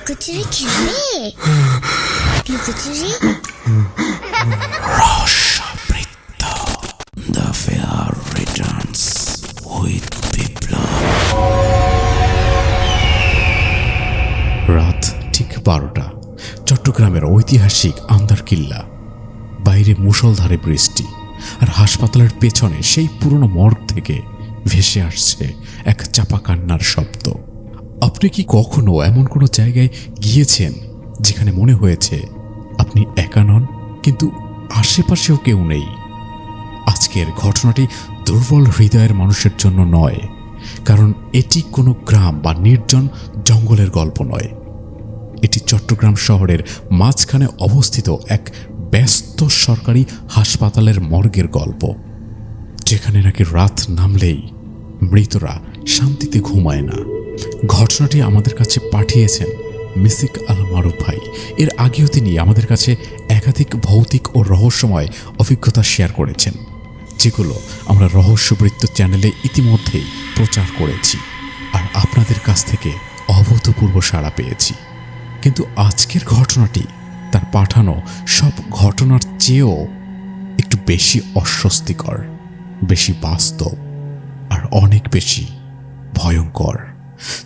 লুকোচুরি খেলবে? লুকোচুরি? রহস্যবৃত্ত দ্য ফেয়ার রিটার্নস উইথ বিপ্লব। রাত ঠিক 12টা। চট্টগ্রামের ঐতিহাসিক আন্দারকিল্লা। বাইরে মুষলধারে বৃষ্টি, আর হাসপাতালের পেছনে সেই পুরনো মর্গ থেকে ভেসে আসছে এক চাপা কান্নার শব্দ। আপনি কি কখনো এমন কোনো জায়গায় গিয়েছেন যেখানে মনে হয়েছে আপনি একা নন, কিন্তু আশেপাশেও কেউ নেই? আজকের ঘটনাটি দুর্বল হৃদয়ের মানুষের জন্য নয়, কারণ এটি কোনো গ্রাম বা নির্জন জঙ্গলের গল্প নয়। এটি চট্টগ্রাম শহরের মাঝখানে অবস্থিত এক ব্যস্ত সরকারি হাসপাতালের মর্গের গল্প, যেখানে নাকি রাত নামলেই মৃতরা শান্তিতে ঘুমায় না। ঘটনাটি আমাদের কাছে পাঠিয়েছেন মিসিক আল মারুফ ভাই। এর আগেও তিনি আমাদের কাছে একাধিক ভৌতিক ও রহস্যময় অভিজ্ঞতা শেয়ার করেছেন, যেগুলো আমরা রহস্যবৃত্ত চ্যানেলে ইতিমধ্যেই প্রচার করেছি, আর আপনাদের কাছ থেকে অভূতপূর্ব সাড়া পেয়েছি। কিন্তু আজকের ঘটনাটি তার পাঠানো সব ঘটনার চেয়েও একটু বেশি অস্বস্তিকর, বেশি বাস্তব, আর অনেক বেশি ভয়ঙ্কর।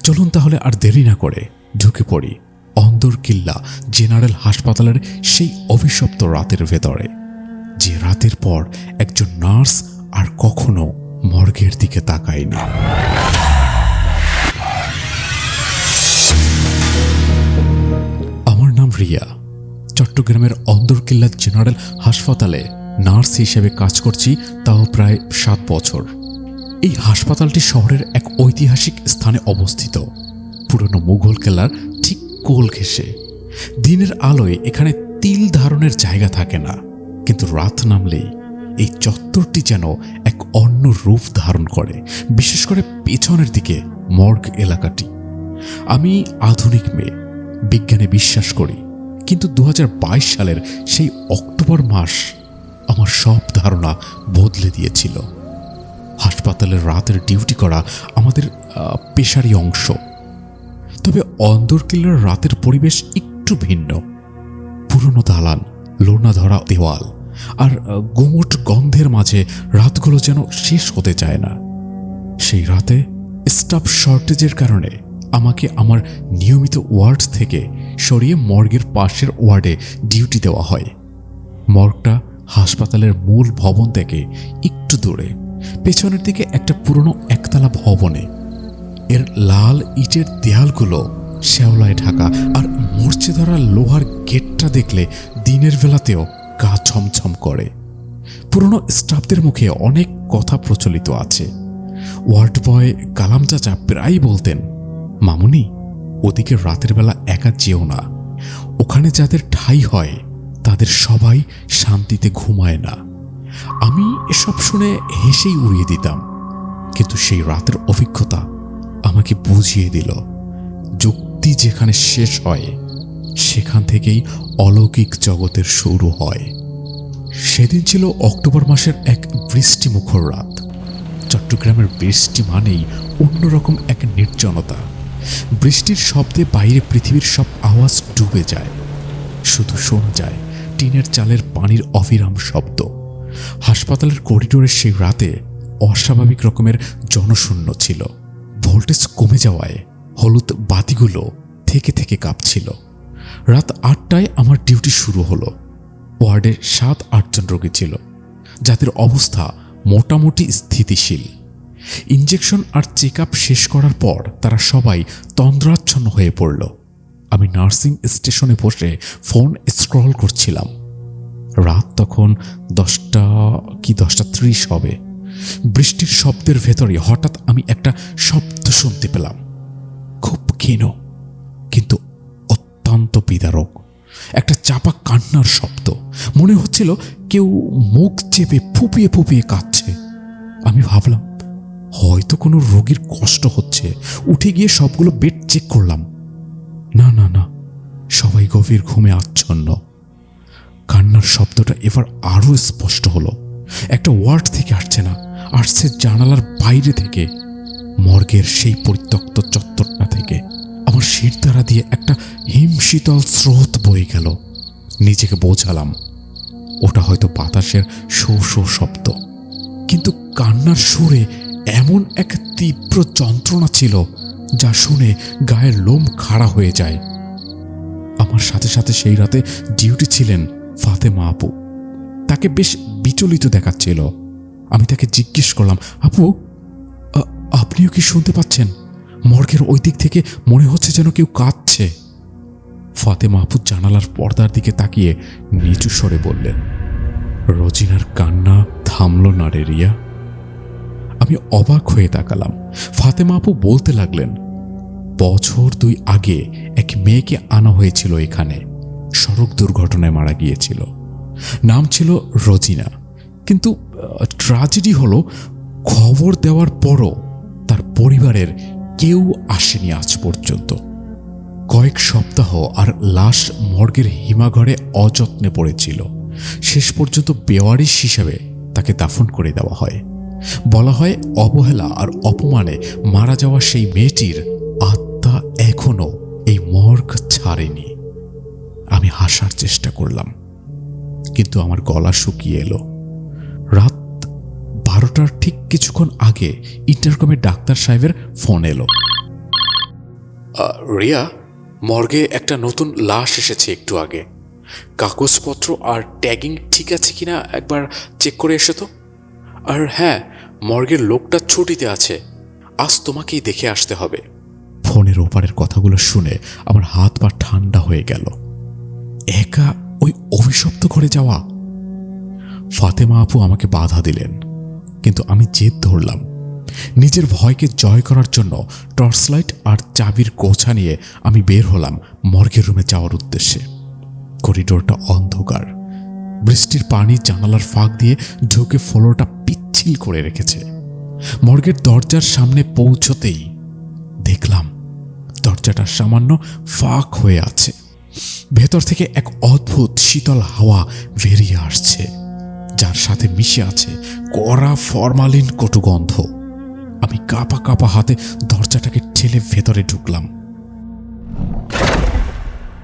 চলুন তাহলে আর দেরি না করে ঢুকে পড়ি আন্দারকিল্লা জেনারেল হাসপাতালের সেই অভিশপ্ত রাতের ভেতরে, যে রাতের পর একজন নার্স আর কখনো মর্গের দিকে তাকায়নি। আমার নাম রিয়া। চট্টগ্রামের আন্দারকিল্লা জেনারেল হাসপাতালে নার্স হিসেবে কাজ করছি, তাও প্রায় 7 বছর। এই হাসপাতালটি শহরের এক ঐতিহাসিক স্থানে অবস্থিত, পুরনো মুঘল কেল্লার ঠিক কোল ঘেঁষে। দিনের আলোয় এখানে তিল ধারণের জায়গা থাকে না, কিন্তু রাত নামলেই এই চত্বরটি যেন এক অন্য রূপ ধারণ করে, বিশেষ করে পেছনের দিকে মর্গ এলাকাটি। আমি আধুনিক মেয়ে, বিজ্ঞানে বিশ্বাস করি, কিন্তু 2022 সালের সেই অক্টোবর মাস আমার সব ধারণা বদলে দিয়েছিল। হাসপাতালের রাতের ডিউটি করা আমাদের পেশারই অংশ, তবে আন্দারকিল্লার রাতের পরিবেশ একটু ভিন্ন। পুরনো দালান, লোনা ধরা দেওয়াল, আর গুমোট গন্ধের মাঝে রাতগুলো যেন শেষ হতে চায় না। সেই রাতে স্টাফ শর্টেজের কারণে আমাকে আমার নিয়মিত ওয়ার্ড থেকে সরিয়ে মর্গের পাশের ওয়ার্ডে ডিউটি দেওয়া হয়। মর্গটা হাসপাতালের মূল ভবন থেকে একটু দূরে, পেছনের দিকে একটা পুরনো একতলা ভবনে। এর লাল ইটের দেয়ালগুলো শ্যাওলায় ঢাকা, আর মরচে ধরা লোহার গেটটা দেখলে দিনের বেলাতেও গা ছমছম করে। পুরনো স্টাফদের মুখে অনেক কথা প্রচলিত আছে। ওয়ার্ড বয় কালাম চাচা প্রায় বলতেন, মামুনি, ওদিকে রাতের বেলা একা যেও না, ওখানে যাদের ঠাঁই হয় তাদের সবাই শান্তিতে ঘুমায় না। আমি এসব শুনে হেসেই উড়িয়ে দিতাম, কিন্তু সেই রাতের অভিজ্ঞতা আমাকে বুঝিয়ে দিল, যুক্তি যেখানে শেষ হয় সেখান থেকেই অলৌকিক জগতের শুরু হয়। সেদিন ছিল অক্টোবর মাসের এক বৃষ্টিমুখর রাত। চট্টগ্রামের বৃষ্টি মানেই অন্যরকম এক নির্জনতা। বৃষ্টির শব্দে বাইরে পৃথিবীর সব আওয়াজ ডুবে যায়, শুধু শোনা যায় টিনের চালের পানির অবিরাম শব্দ। হাসপাতালের করিডোরের সেই রাতে অস্বাভাবিক রকমের জনশূন্য ছিল। ভোল্টেজ কমে যাওয়ায় হলুদ বাতিগুলো থেকে থেকে কাঁপছিল। রাত 8টায় আমার ডিউটি শুরু হলো। ওয়ার্ডে 7-8 জন রোগী ছিল, যাদের অবস্থা মোটামুটি স্থিতিশীল। ইনজেকশন আর চেক আপ শেষ করার পর তারা সবাই তন্দ্রাচ্ছন্ন হয়ে পড়ল। আমি নার্সিং স্টেশনে বসে ফোন স্ক্রল করছিলাম। রাত তখন 10টা কি 10:30 হবে। বৃষ্টির শব্দের ভেতরে হঠাৎ আমি একটা শব্দ শুনতে পেলাম, খুব ক্ষীণ কিন্তু অত্যন্ত বিদারক। একটা চাপা কান্নার শব্দ। মনে হচ্ছিল কেউ মুখ চেপে ফুপিয়ে ফুপিয়ে কাঁদছে। আমি ভাবলাম হয়তো কোনো রোগীর কষ্ট হচ্ছে। উঠে গিয়ে সবগুলো বেড চেক করলাম। না না না, সবাই গভীর ঘুমে আচ্ছন্ন। কান্নার শব্দটা এবার আরো স্পষ্ট হলো। একটা ওয়ার্ড থেকে আসছে না, আসছে জানালার বাইরে থেকে, মর্গের সেই পরিত্যক্ত চত্বরটা থেকে। আমার আমার শিরদাঁড়া দিয়ে একটা হিমশীতল স্রোত বয়ে গেল। নিজেকে বোঝালাম ওটা হয়তো বাতাসের শো শো শব্দ, কিন্তু কান্নার সুরে এমন এক তীব্র যন্ত্রণা ছিল যা শুনে গায়ের লোম খাড়া হয়ে যায়। আমার সাথে সাথে সেই রাতে ডিউটি ছিলেন ফাতেমা আপু। তাকে বেশ বিচলিত দেখাচ্ছিল। আমি তাকে জিজ্ঞেস করলাম, আপু আপনিও কি শুনতে পাচ্ছেন? মর্গের ওই দিক থেকে মনে হচ্ছে যেন কেউ কাঁদছে। ফাতেমা আপু জানালার পর্দার দিকে তাকিয়ে নিচু স্বরে বললেন, রোজিনার কান্না থামল না রে রিয়া। আমি অবাক হয়ে তাকালাম। ফাতেমা আপু বলতে লাগলেন, বছর 2 আগে এক মেয়েকে আনা হয়েছিল এখানে, সড়ক দুর্ঘটনায় মারা গিয়েছিল। নাম ছিল রোজিনা। কিন্তু ট্র্যাজেডি হলো, খবর দেওয়ার পরও তার পরিবারের কেউ আসেনি আজ পর্যন্ত। কয়েক সপ্তাহ আর লাশ মর্গের হিমাঘরে অযত্নে পড়েছিল। শেষ পর্যন্ত বেওয়ারিশ হিসেবে তাকে দাফন করে দেওয়া হয়। বলা হয় অবহেলা আর অপমানে মারা যাওয়া সেই মেয়েটির আত্মা এখনো এই মর্গ ছাড়েনি। আমি হাসার চেষ্টা করলাম, কিন্তু আমার গলা শুকিয়ে এলো। রাত 12টার ঠিক কিছুক্ষণ আগে ইন্টারকমে ডাক্তার সাহেবের ফোন এলো। রিয়া, মর্গে একটা নতুন লাশ এসেছে একটু আগে। কাগজপত্র আর ট্যাগিং ঠিক আছে কিনা একবার চেক করে এসো তো। আর হ্যাঁ, মর্গের লোকটা ছুটিতে আছে, আজ তোমাকেই দেখে আসতে হবে। ফোনের ওপারের কথাগুলো শুনে আমার হাত পা ঠান্ডা হয়ে গেল। একা ওই অভিশপ্ত ঘরে যাওয়া? ফাতেমা আপু আমাকে বাধা দিলেন, কিন্তু আমি জেদ ধরলাম। নিজের ভয়কে জয় করার জন্য টর্চলাইট আর চাবির গোছা নিয়ে আমি বের হলাম মর্গের রুমে যাওয়ার উদ্দেশ্যে। করিডোরটা অন্ধকার। বৃষ্টির পানি জানালার ফাঁক দিয়ে ঢুকে ফ্লোরটা পিচ্ছিল করে রেখেছে। মর্গের দরজার সামনে পৌঁছতেই দেখলাম দরজাটা সামান্য ফাঁক হয়ে আছে। ভেতর থেকে এক অদ্ভুত শীতল হাওয়া বেরিয়ে আসছে, যার সাথে মিশে আছে কড়া ফরমালিন কটু গন্ধ। আমি কাঁপা কাঁপা হাতে দরজাটাকে ঠেলে ভেতরে ঢুকলাম।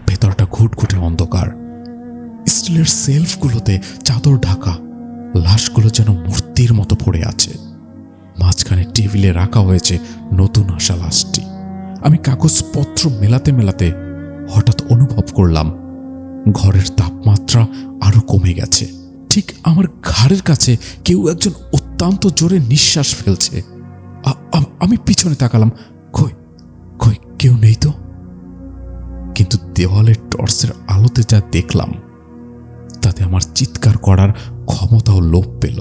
ভেতরটা ঘুটঘুটে অন্ধকার। স্টিলের সেলফগুলোতে চাদর ঢাকা। লাশগুলো যেন মূর্তির মতো পড়ে আছে। মাঝখানে টেবিলে রাখা হয়েছে নতুন আসা লাশটি। আমি কাগজপত্র মেলাতে মেলাতে হঠাৎ অনুভব করলাম ঘরের তাপমাত্রা আরো কমে গেছে। ঠিক আমার ঘাড়ের কাছে কেউ একজন অত্যন্ত জোরে নিঃশ্বাস ফেলছে। আমি পিছনে তাকালাম, কই কই কেউ নেই তো। কিন্তু দেওয়ালের টর্চের আলোতে যা দেখলাম তাতে আমার চিৎকার করার ক্ষমতাও লোপ পেল।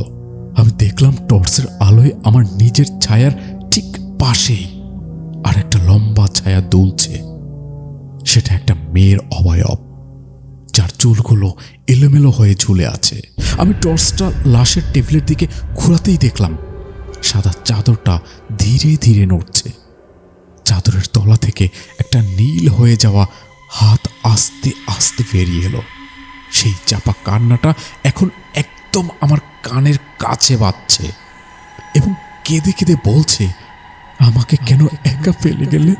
আমি দেখলাম টর্চের আলোয় আমার নিজের ছায়ার ঠিক পাশেই আর একটা লম্বা ছায়া দুলছে। সেটা একটা মেয়ের অবয়ব, যার চুলগুলো এলোমেলো হয়ে ঝুলে আছে। আমি টর্চটা লাশের টেবিলের দিকে ঘোরাতেই দেখলাম সাদা চাদরটা ধীরে ধীরে নড়ছে। চাদরের তলা থেকে একটা নীল হয়ে যাওয়া হাত আস্তে আস্তে বেরিয়ে এলো। সেই চাপা কান্নাটা এখন একদম আমার কানের কাছে বাজছে এবং কেঁদে কেঁদে বলছে, আমাকে কেন একা ফেলে গেলে?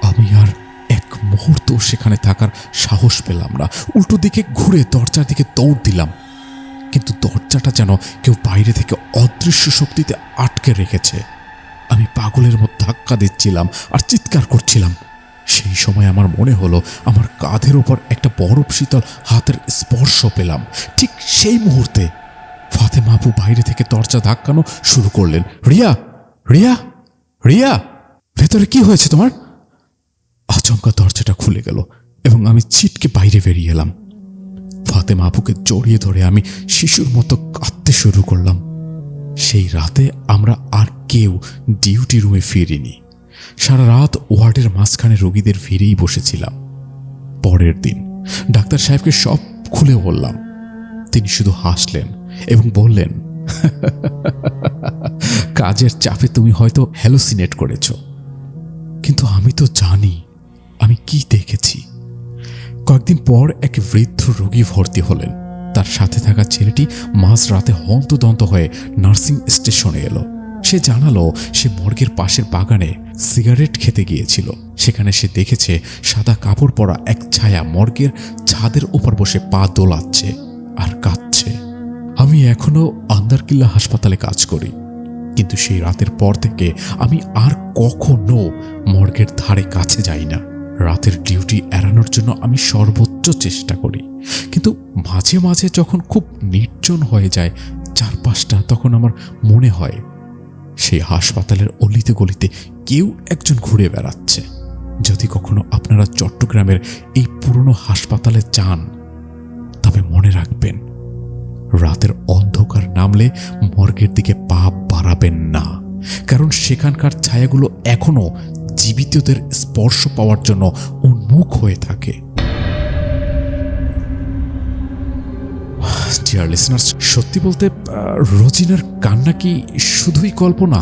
আমি আর এক মুহূর্ত সেখানে থাকার সাহস পেলাম না। উল্টো দিকে ঘুরে দরজার দিকে দৌড় দিলাম, কিন্তু দরজাটা যেন কেউ বাইরে থেকে অদৃশ্য শক্তিতে আটকে রেখেছে। আমি পাগলের মতো ধাক্কা দিচ্ছিলাম আর চিৎকার করছিলাম। সেই সময় আমার মনে হলো আমার কাঁধের ওপর একটা বরফ শীতল হাতের স্পর্শ পেলাম। ঠিক সেই মুহূর্তে ফাতেমা আপু বাইরে থেকে দরজা ধাক্কানো শুরু করলেন। রিয়া, রিয়া, রিয়া, ভেতরে কি হয়েছে তোমার? আচমকা দরজাটা খুলে গেল এবং আমি ছিটকে বাইরে বেরিয়ে এলাম। ফাতেমা আপুকে জড়িয়ে ধরে আমি শিশুর মতো কাঁদতে শুরু করলাম। সেই রাতে আমরা আর কেউ ডিউটি রুমে ফিরিনি। সারা রাত ওয়ার্ডের মাঝখানে রোগীদের ফিরেই বসেছিলাম। পরের দিন ডাক্তার সাহেবকে সব খুলে বললাম। তিনি শুধু হাসলেন এবং বললেন, কাজের চাপে তুমি হয়তো হ্যালুসিনেট করেছ, কিন্তু আমি তো জানি আমি কি দেখেছি। কয়েকদিন পর এক বৃদ্ধ রোগী ভর্তি হলেন। তার সাথে থাকা ছেলেটি মাঝ রাতে হন্তদন্ত হয়ে নার্সিং স্টেশনে এলো। সে জানালো সে মর্গের পাশের বাগানে সিগারেট খেতে গিয়েছিল। সেখানে সে দেখেছে সাদা কাপড় পরা এক ছায়া মর্গের ছাদের উপর বসে পা দোলাচ্ছে আর কাঁদছে। আমি এখনো আন্দারকিল্লা হাসপাতালে কাজ করি, কিন্তু সেই রাতের পর থেকে আমি আর কখনো মর্গের ধারে কাছে যাই না। রাতের ডিউটি এড়ানোর জন্য আমি সর্বোচ্চ চেষ্টা করি, কিন্তু মাঝে মাঝে যখন খুব নির্জন হয়ে যায় চারপাশটা, তখন আমার মনে হয় সেই হাসপাতালের অলিতে গলিতে কেউ একজন ঘুরে বেড়াচ্ছে। যদি কখনো আপনারা চট্টগ্রামের এই পুরনো হাসপাতালে যান, তবে মনে রাখবেন, রাতের অন্ধকার নামলে মর্গের দিকে পা বাড়াবেন না, কারণ সেখানকার ছায়াগুলো এখনো জীবিতদের স্পর্শ পাওয়ার জন্য উন্মুখ হয়ে থাকে। ডিয়ার লিসনার্স, সত্যি বলতে রোজিনার কান্না কি শুধুই কল্পনা,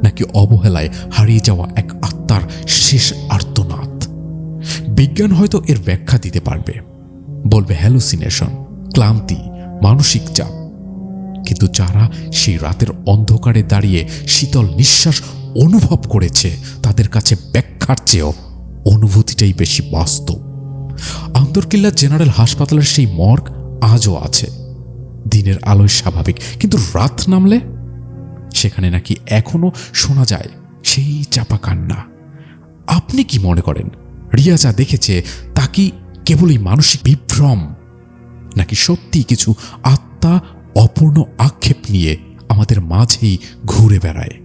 নাকি অবহেলায় হারিয়ে যাওয়া এক আত্মার শেষ আর্তনাদ? বিজ্ঞান হয়তো এর ব্যাখ্যা দিতে পারবে, বলবে হ্যালুসিনেশন, ক্লান্তি, মানসিক চাপ। কিন্তু যারা সেই রাতের অন্ধকারে দাঁড়িয়ে শীতল নিঃশ্বাস অনুভব করেছে, তাদের কাছে ব্যাখ্যার চেয়েও অনুভূতিটাই বেশি বাস্তব। আন্দরকিল্লা জেনারেল হাসপাতালের সেই মর্গ আজও আছে। দিনের আলোয় স্বাভাবিক, কিন্তু রাত নামলে সেখানে নাকি এখনো শোনা যায় সেই চাপা কান্না। আপনি কি মনে করেন, রিয়া যা দেখেছে তা কি কেবলই মানসিক বিভ্রম, নাকি সত্যি কিছু আত্মা অপূর্ণ আক্ষেপ নিয়ে আমাদের মাঝেই ঘুরে বেড়ায়?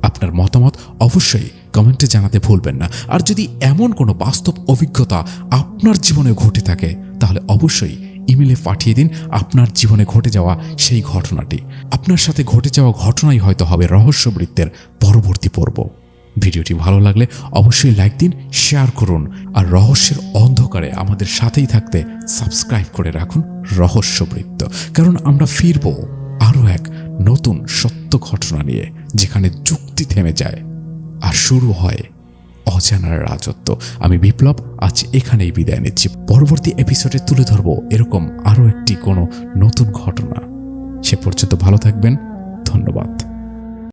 আপনার মতামত অবশ্যই কমেন্টে জানাতে ভুলবেন না। আর যদি এমন কোনো বাস্তব অভিজ্ঞতা আপনার জীবনে ঘটে থাকে, তাহলে অবশ্যই ইমেলে পাঠিয়ে দিন আপনার জীবনে ঘটে যাওয়া সেই ঘটনাটি। আপনার সাথে ঘটে যাওয়া ঘটনাই হয়তো হবে রহস্যবৃত্তের পরবর্তী পর্ব। ভিডিওটি ভালো লাগলে অবশ্যই লাইক দিন, শেয়ার করুন, আর রহস্যের অন্ধকারে আমাদের সাথেই থাকতে সাবস্ক্রাইব করে রাখুন রহস্যবৃত্ত। কারণ আমরা ফিরব আরও এক নতুন সত্য ঘটনা নিয়ে, যেখানে যুক্তি থেমে যায় আর শুরু হয় অজানার রাজত্ব। আমি বিপ্লব আজ এখানেই বিদায় নিচ্ছি। পরবর্তী এপিসোডে তুলে ধরবো এরকম আরও একটি কোনো নতুন ঘটনা। সে পর্যন্ত ভালো থাকবেন। ধন্যবাদ।